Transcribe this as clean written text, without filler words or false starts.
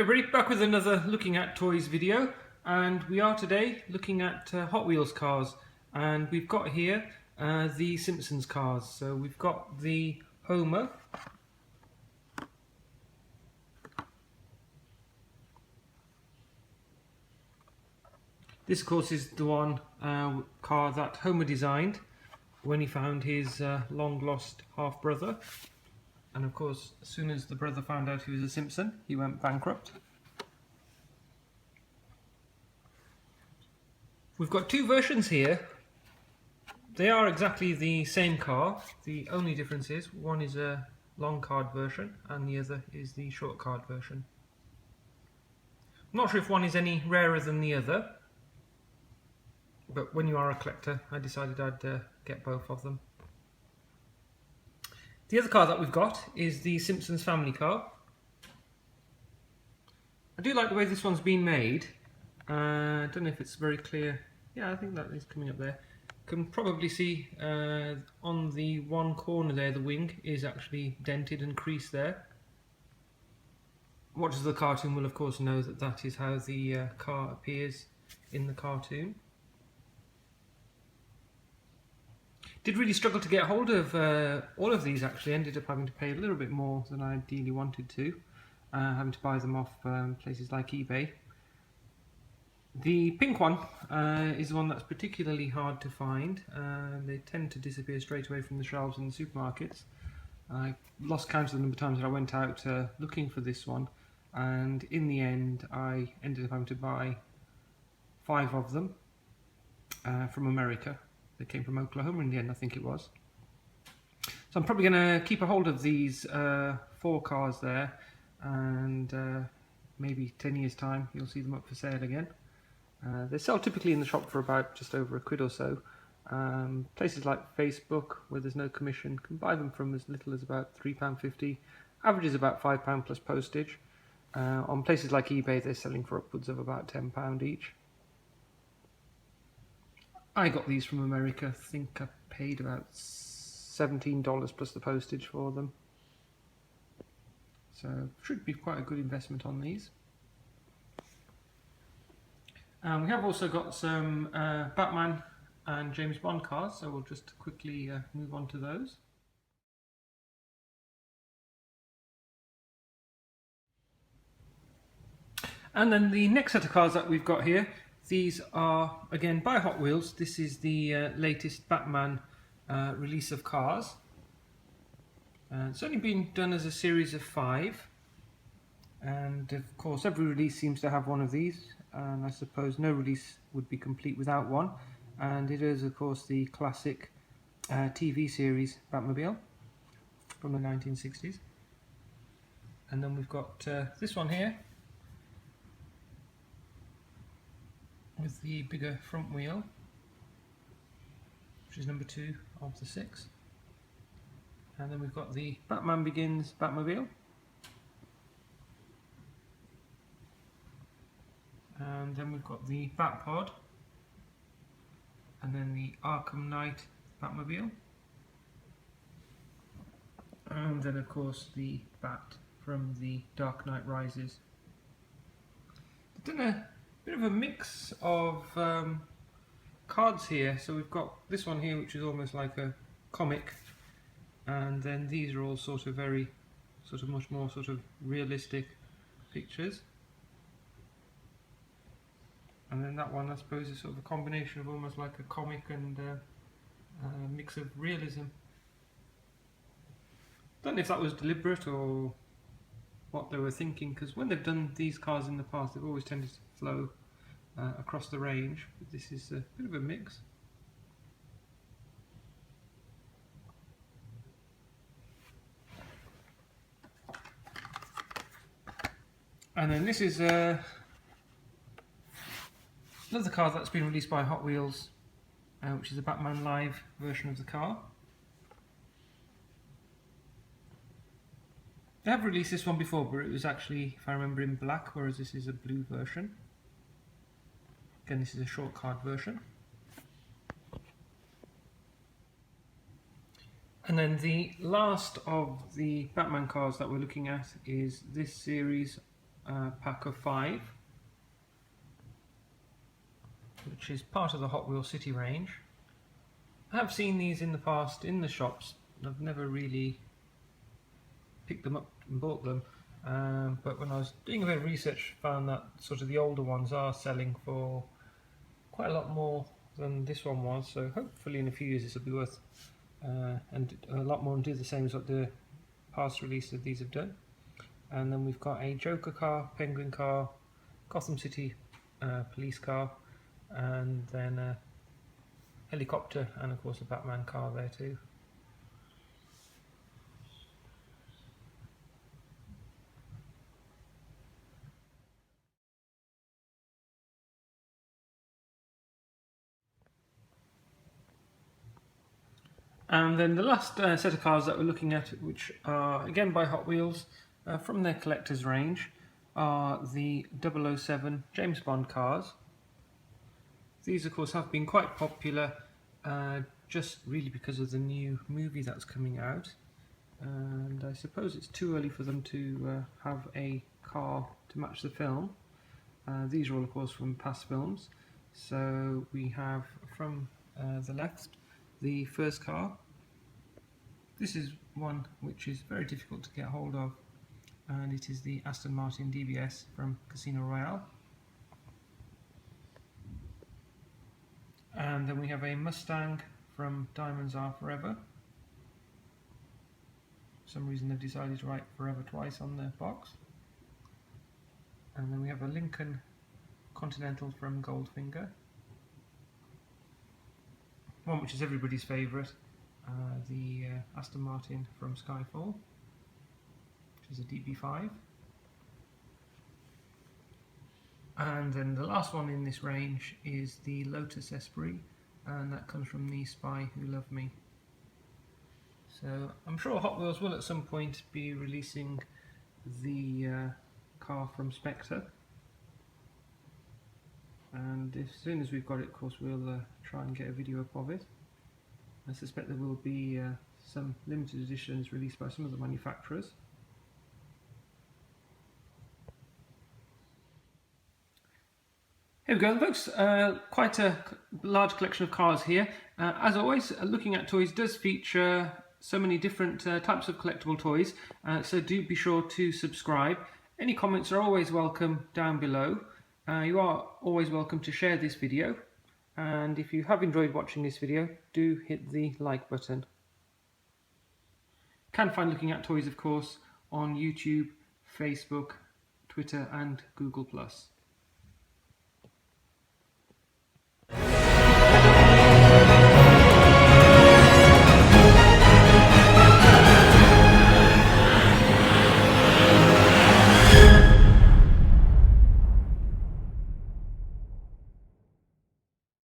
Hey everybody, back with another Looking at Toys video, and we are today looking at Hot Wheels cars, and we've got here the Simpsons cars. So we've got the Homer, this of course is the one car that Homer designed when he found his long lost half brother, and of course as soon as the brother found out he was a Simpson he went bankrupt. We've got two versions here. They are exactly the same car. The only difference is one is a long card version and the other is the short card version. I'm not sure if one is any rarer than the other, but when you are a collector I decided I'd get both of them. The other car that we've got is the Simpsons family car. I do like the way this one's been made. I don't know if it's very clear. Yeah, I think that is coming up there. Can probably see on the one corner there, the wing is actually dented and creased there. Watchers of the cartoon will of course know that that is how the car appears in the cartoon. Did really struggle to get hold of all of these actually, ended up having to pay a little bit more than I ideally wanted to, having to buy them off places like eBay. The pink one is the one that's particularly hard to find. They tend to disappear straight away from the shelves in the supermarkets. I lost count of the number of times that I went out looking for this one, and in the end I ended up having to buy 5 of them from America. They came from Oklahoma in the end, I think it was. So I'm probably going to keep a hold of these 4 cars there, and maybe 10 years time you'll see them up for sale again. They sell typically in the shop for about just over £1 or so. Places like Facebook, where there's no commission, can buy them from as little as about £3.50. Average is about £5 plus postage. On places like eBay they're selling for upwards of about £10 each. I got these from America. I think I paid about $17 plus the postage for them. So should be quite a good investment on these. We have also got some Batman and James Bond cars, so we'll just quickly move on to those. And then the next set of cars that we've got here, these are again by Hot Wheels. This is the latest Batman release of cars. It's only been done as a series of 5, and of course every release seems to have one of these, and I suppose no release would be complete without one. And it is of course the classic TV series Batmobile from the 1960s. And then we've got this one here with the bigger front wheel, which is number 2 of the 6. And then we've got the Batman Begins Batmobile. And then we've got the Batpod, and then the Arkham Knight Batmobile, and then of course the Bat from the Dark Knight Rises. They've done a bit of a mix of cards here, so we've got this one here which is almost like a comic, and then these are all sort of very, much more realistic pictures. And then that one, I suppose, is sort of a combination of almost like a comic and a mix of realism. Don't know if that was deliberate or what they were thinking, because when they've done these cars in the past, they've always tended to flow across the range. But this is a bit of a mix. And then this is another car that's been released by Hot Wheels, which is a Batman Live version of the car. They have released this one before, but it was actually, if I remember, in black, whereas this is a blue version. Again, this is a short card version. And then the last of the Batman cars that we're looking at is this series pack of 5, which is part of the Hot Wheels City range. I have seen these in the past in the shops. I've never really picked them up and bought them, but when I was doing a bit of research, found that sort of the older ones are selling for quite a lot more than this one was. So hopefully in a few years this will be worth and a lot more and do the same as what the past release of these have done. And then we've got a Joker car, Penguin car, Gotham City police car, and then a helicopter, and of course a Batman car there too. And then the last set of cars that we're looking at, which are again by Hot Wheels from their collector's range, are the 007 James Bond cars. These of course have been quite popular just really because of the new movie that's coming out, and I suppose it's too early for them to have a car to match the film. These are all of course from past films. So we have from the left the first car. This is one which is very difficult to get hold of, and it is the Aston Martin DBS from Casino Royale. And then we have a Mustang from Diamonds Are Forever. For some reason they've decided to write forever twice on the box. And then we have a Lincoln Continental from Goldfinger. One which is everybody's favourite, the Aston Martin from Skyfall, which is a DB5. And then the last one in this range is the Lotus Esprit, and that comes from The Spy Who Loved Me. So I'm sure Hot Wheels will at some point be releasing the car from Spectre, and as soon as we've got it, of course, we'll try and get a video up of it. I suspect there will be some limited editions released by some of the manufacturers. Here we go, folks. Quite a large collection of cars here. As always, Looking at Toys does feature so many different types of collectible toys, so do be sure to subscribe. Any comments are always welcome down below. You are always welcome to share this video, and if you have enjoyed watching this video, do hit the like button. You can find Looking at Toys, of course, on YouTube, Facebook, Twitter and Google+.